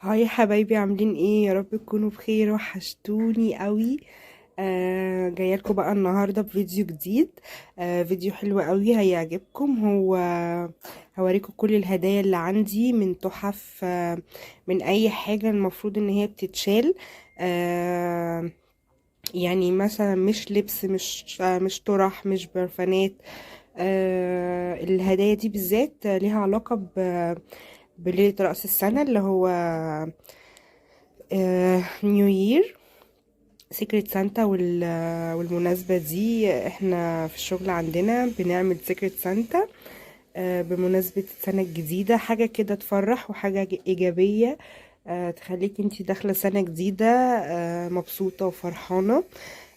هاي يا حبايبي، عاملين ايه؟ يا رب تكونوا بخير، وحشتوني قوي. جايه لكم بقى النهارده بفيديو جديد. فيديو حلو قوي هيعجبكم. هوريكم كل الهدايا اللي عندي من تحف، من اي حاجه المفروض ان هي بتتشال. يعني مثلا مش لبس، مش طرح، مش برفانات. الهدايا دي بالذات ليها علاقة بليلة رأس السنة، اللي هو نيو يير، سيكريت سانتا. والمناسبة دي احنا في الشغل عندنا بنعمل سيكريت سانتا بمناسبة السنة الجديدة، حاجة كده تفرح وحاجة إيجابية، تخليك انتي داخلة سنة جديدة مبسوطة وفرحانة.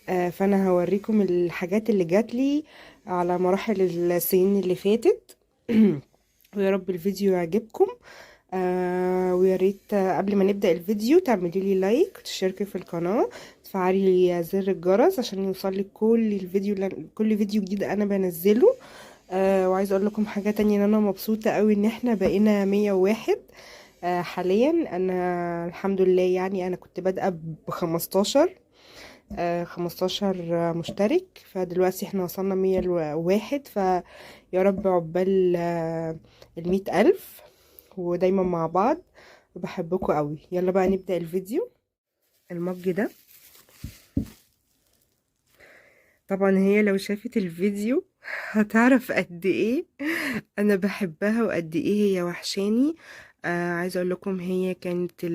فأنا هوريكم الحاجات اللي جاتلي على مراحل السنين اللي فاتت. ويا رب الفيديو يعجبكم. ويا ريت قبل ما نبدأ الفيديو تعملي لي لايك، تشتركي في القناة، تفعلي زر الجرس عشان يوصلك كل فيديو جديد انا بنزله. وعايزه اقول لكم حاجه تانية، ان انا مبسوطه قوي ان احنا بقينا 101 حاليا. انا الحمد لله، يعني انا كنت بادئه ب 15، 15 مشترك، فدلوقتي احنا وصلنا 101. فيا رب عقبال 100,000، ودايما مع بعض. بحبكم قوي. يلا بقى نبدأ الفيديو. المج ده طبعا هي لو شافت الفيديو هتعرف قد ايه انا بحبها وقد ايه هي وحشاني. عايزه اقول لكم، هي كانت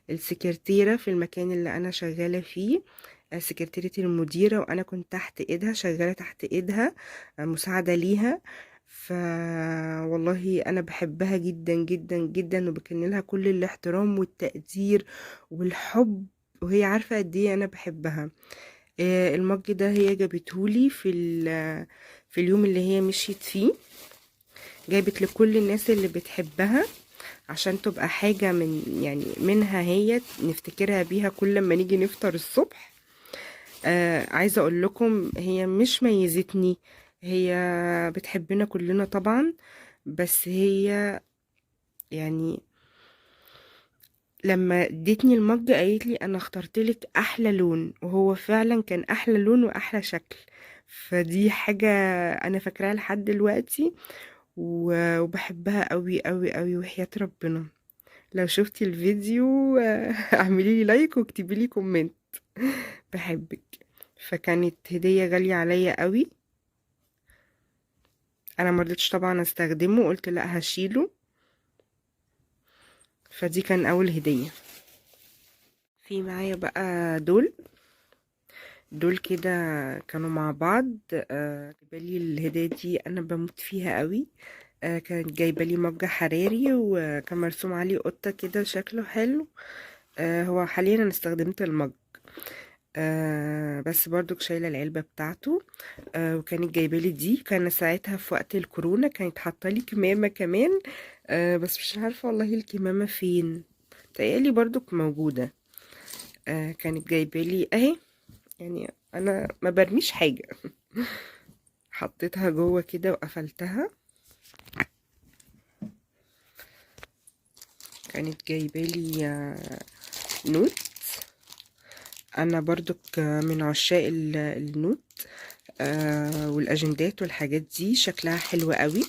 السكرتيره في المكان اللي انا شغاله فيه، سكرتيرة المديرة، وانا كنت تحت ايدها، شغالة تحت ايدها، مساعدة ليها. ف والله انا بحبها جدا جدا جدا، وبكن لها كل الاحترام والتقدير والحب، وهي عارفة قد ايه انا بحبها. المج ده هي جابتهولي في اليوم اللي هي مشيت فيه، جابت لكل الناس اللي بتحبها عشان تبقى حاجة من يعني منها، هي نفتكرها بيها كل ما نيجي نفطر الصبح. عايزة اقول لكم، هي مش ميزتني، هي بتحبنا كلنا طبعا، بس هي يعني لما ادتني المج قالت لي انا اخترت لك احلى لون، وهو فعلا كان احلى لون واحلى شكل. فدي حاجة انا فاكراها لحد دلوقتي، وبحبها قوي قوي قوي، وحياة ربنا لو شفتي الفيديو اعملي لي لايك واكتبي لي كومنت. بحبك. فكانت هدية غالية عليا قوي. انا مرضتش طبعا استخدمه، قلت لا هشيله. فدي كان اول هدية. في معايا بقى دول كده كانوا مع بعض. جايبالي الهدية دي انا بموت فيها قوي. كانت جايبالي مج حراري، وكان مرسوم عليه قطة كده شكله حلو. هو حاليا انا استخدمت المج، بس برضو شايلة العلبة بتاعته. وكانت جايبالي دي، كان ساعتها في وقت الكورونا، كانت حاطالي كمامة كمان. بس مش عارفة والله الكمامة فين، تقالي برضو موجودة. كانت جايبالي اهي، يعني انا ما برميش حاجة. حطيتها جوه كده وقفلتها. كانت جايبالي نوت. انا برضو من عشاق النوت، والاجندات والحاجات دي شكلها حلو قوي.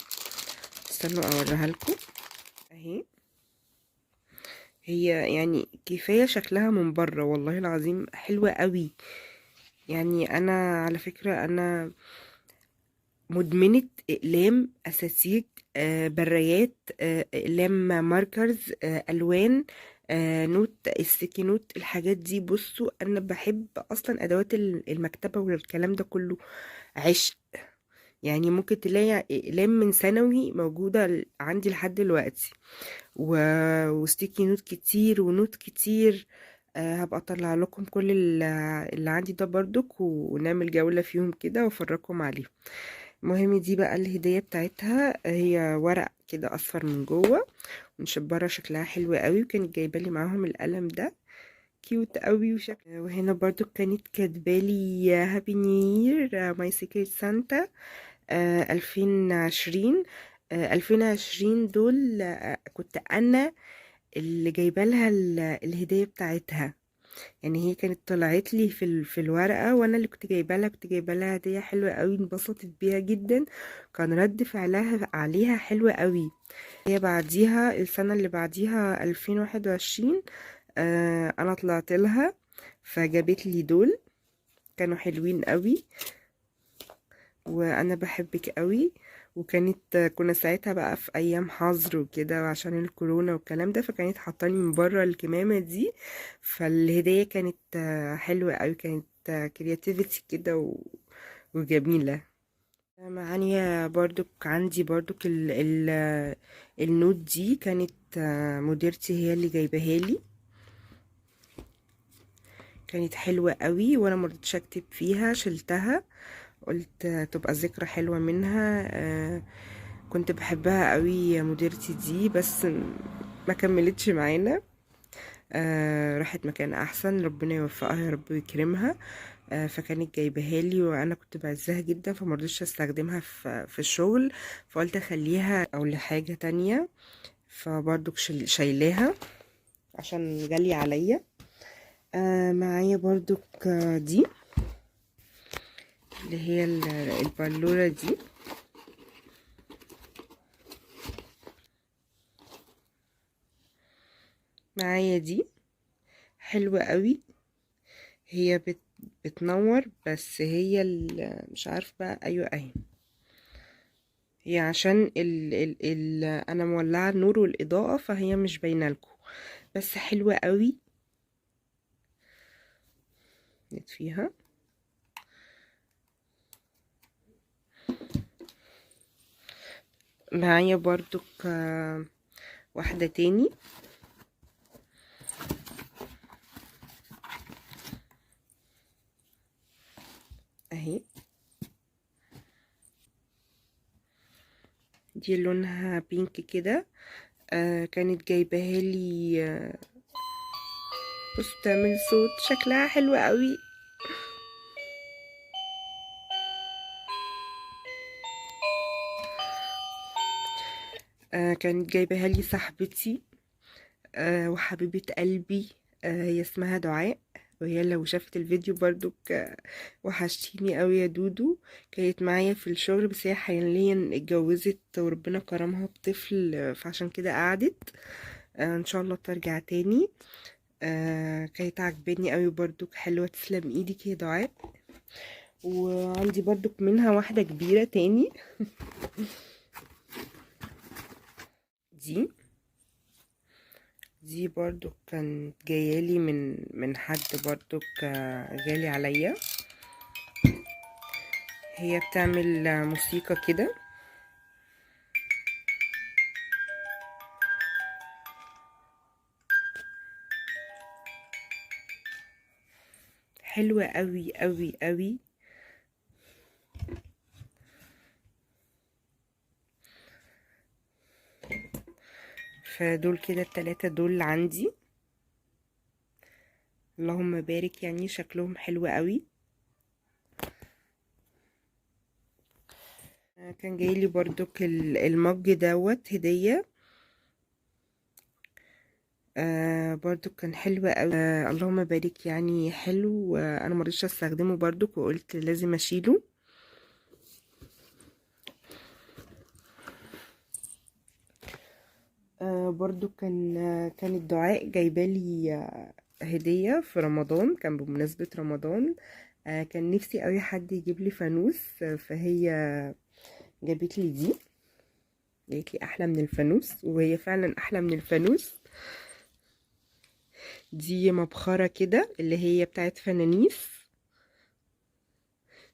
استنوا اوريها لكم اهي. هي يعني كفاية شكلها من بره، والله العظيم حلوة قوي. يعني انا على فكرة انا مدمنة اقلام، اساسيج، برايات، اقلام ماركرز، الوان، نوت، الستيكي نوت، الحاجات دي. بصوا انا بحب اصلا ادوات المكتبة والكلام ده كله، عشق. يعني ممكن تلاقي اقلام من ثانوي موجودة عندي لحد دلوقتي، وستيكي نوت كتير ونوت كتير. هبقى اطلع لكم كل اللي عندي ده برضك، ونعمل جولة فيهم كده وافرجكم عليهم. المهم دي بقى الهدية بتاعتها، هي ورق كده اصفر من جوه، مشبرة، شكلها حلو قوي. وكانت جايبالي معاهم القلم ده كيوت قوي وشكل. وهنا برضو كانت كاتبالي هابي نيو يير ماي سيكريت سانتا 2020. 2020 دول كنت أنا اللي جايبه لها الهديه بتاعتها. يعني هي كانت طلعت لي في الورقه، وانا اللي كنت جايبه لها هديه حلوه قوي، انبسطت بيها جدا. كان رد فعلها عليها حلوة قوي. هي بعديها السنه اللي بعديها 2021 انا طلعت لها، فجابت لي دول، كانوا حلوين قوي. وانا بحبك قوي. كنا ساعتها بقى في ايام حظر وكده، وعشان الكورونا والكلام ده، فكانت حاطاني من بره الكمامه دي. فالهديه كانت حلوه قوي، كانت كرياتيفيتي كده وجميله. معاني برضك عندي برضك النوت دي كانت مديرتي هي اللي جايباها لي. كانت حلوة قوي، وانا مرضتش اكتب فيها، شلتها، قلت تبقى ذكرى حلوة منها. كنت بحبها قوي مديرتي دي، بس ما كملتش معانا. راحت مكان احسن، ربنا يوفقها يا رب ويكرمها. فكانت جايباها لي، وانا كنت بعزها جدا، فمرضتش استخدمها في الشغل، فقلت اخليها او لحاجة تانية. فبرضو شايلاها عشان غالية عليا. معايا برضو دي اللي هي البلورة دي. معايا دي حلوة قوي. هي بتنور، بس هي مش عارفة بقى. ايوه اهي. هي عشان انا مولعة النور والاضاءة، فهي مش باينة لكم، بس حلوة قوي. نطفيها. معايا برضو واحدة تاني اهي. دي لونها بينك كده. كانت جايباها لي. بص بتعمل صوت، شكلها حلو قوي. كانت جايباها لي صاحبتي وحبيبة قلبي. هي اسمها دعاء، وهي لو شافت الفيديو برضو وحشتيني قوي يا دودو. كانت معايا في الشغل، بس هي حاليا اتجوزت وربنا كرمها بطفل، فعشان كده قعدت. ان شاء الله ترجع تاني. كانت عجباني قوي برضو، حلوة، تسلم ايدك يا دعاء. وعندي برضو منها واحدة كبيرة تاني. دي دي برضو كانت جايالي من حد برضو غالي عليا. هي بتعمل موسيقى كده. حلوة قوي قوي قوي. فدول كده التلاتة دول عندي. اللهم بارك، يعني شكلهم حلو قوي. كان جايلي برضو المج دوت هدية. برضو كان حلو قوي. اللهم بارك، يعني حلو. انا مرضتش استخدمه برضو، وقلت لازم اشيله. برضو كانت دعاء جايبالي هدية في رمضان، كان بمناسبة رمضان. كان نفسي قوي حد يجيب لي فانوس، فهي جابت لي دي. قالت لي احلى من الفانوس، وهي فعلا احلى من الفانوس. دي مبخرة كده اللي هي بتاعت فنانيس.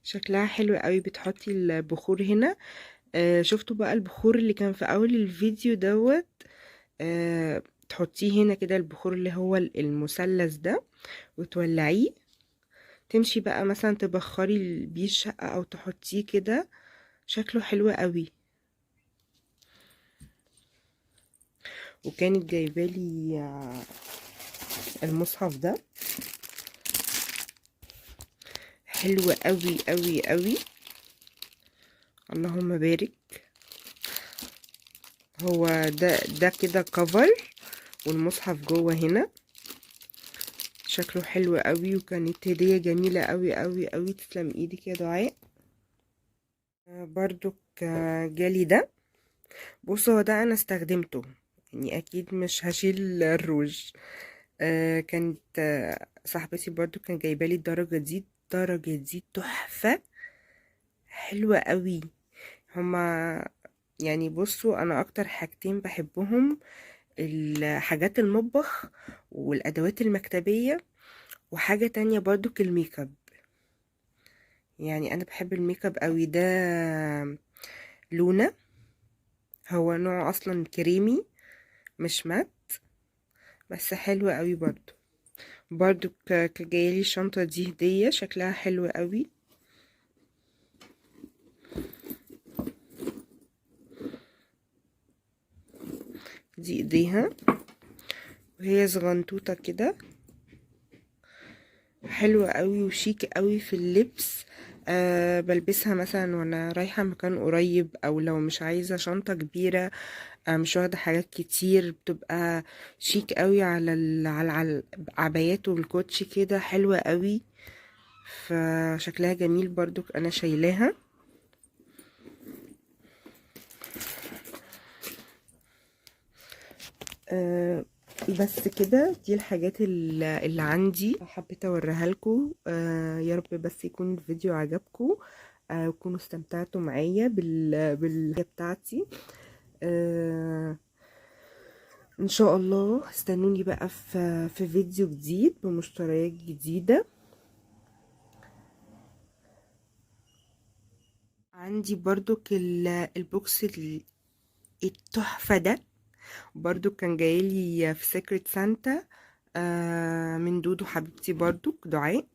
شكلها حلو قوي، بتحطي البخور هنا. شفتوا بقى البخور اللي كان في اول الفيديو دوت. تحطيه هنا كده، البخور اللي هو المثلث ده، وتولعيه. تمشي بقى مثلا تبخري بيه الشقة، او تحطيه كده. شكله حلو قوي. وكانت جايبالي المصحف ده، حلو قوي قوي قوي. اللهم بارك. هو ده كده كفر، والمصحف جوه هنا. شكله حلو قوي، وكانت هدية جميلة قوي قوي قوي. تسلم ايدك يا دعاء. برضو جالي ده. بصوا، هو ده انا استخدمته، يعني اكيد مش هشيل الروج. كانت صاحبتي برضو كان جايبالي الدرجة دي. الدرجة دي تحفة، حلوة قوي. هما يعني بصوا، انا اكتر حاجتين بحبهم الحاجات المطبخ والادوات المكتبية، وحاجة تانية برضو الميك اب. يعني انا بحب الميك اب قوي. ده لونا، هو نوع اصلا كريمي مش مات، بس حلو قوي برضو. برضو كجايلي الشنطة دي هدية، شكلها حلو قوي. دي ايديها وهي صغنطوطة كده، حلوة قوي وشيك قوي في اللبس. بلبسها مثلا وانا رايحة مكان قريب، او لو مش عايزة شنطة كبيرة، مش واخدة حاجات كتير، بتبقى شيك قوي على العبايات والكوتشي كده، حلوة قوي. فشكلها جميل برضو، انا شايلاها. أه بس كده، دي الحاجات اللي عندي حبيت اوريها لكم. يا رب بس يكون الفيديو عجبكم، وتكونوا استمتعتوا معايا بالحاجة بتاعتي. ان شاء الله استنوني بقى في فيديو جديد بمشتريات جديدة. عندي برضو البوكس التحفة ده، برضو كان جايلي في سيكريت سانتا من دودو حبيبتي برضو دعاء.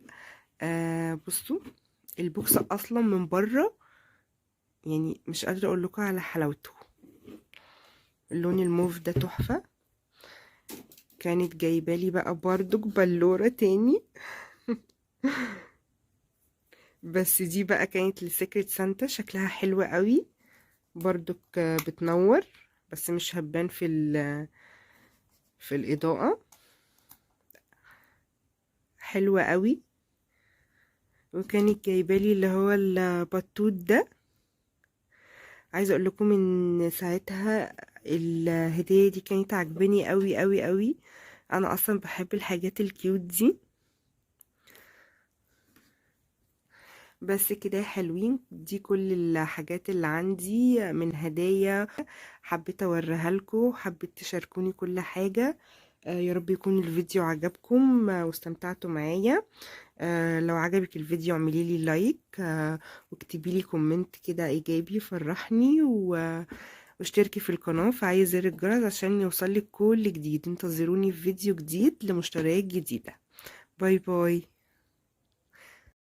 بصوا، البوكس اصلا من بره يعني مش قادرة اقول لكم على حلاوته. اللون الموف ده تحفة. كانت جايبالي بقى برضو بلورة تاني بس دي بقى كانت لسيكريت سانتا، شكلها حلو قوي برضو، بتنور بس مش هتبان في الإضاءة. حلوة قوي. وكانت جايبالي اللي هو البطوط ده. عايزه اقول لكم ان ساعتها الهديه دي كانت عجباني قوي قوي قوي. انا اصلا بحب الحاجات الكيوت دي. بس كده حلوين. دي كل الحاجات اللي عندي من هدايا، حبيت اوريها لكم، حبيت تشاركوني كل حاجه. يا رب يكون الفيديو عجبكم واستمتعتوا معايا. لو عجبك الفيديو اعملي لي لايك، واكتبي لي كومنت كده ايجابي يفرحني، واشتركي في القناة وفعلي زر الجرس عشان يوصلك كل جديد. انتظروني في فيديو جديد لمشتريات جديدة. باي باي.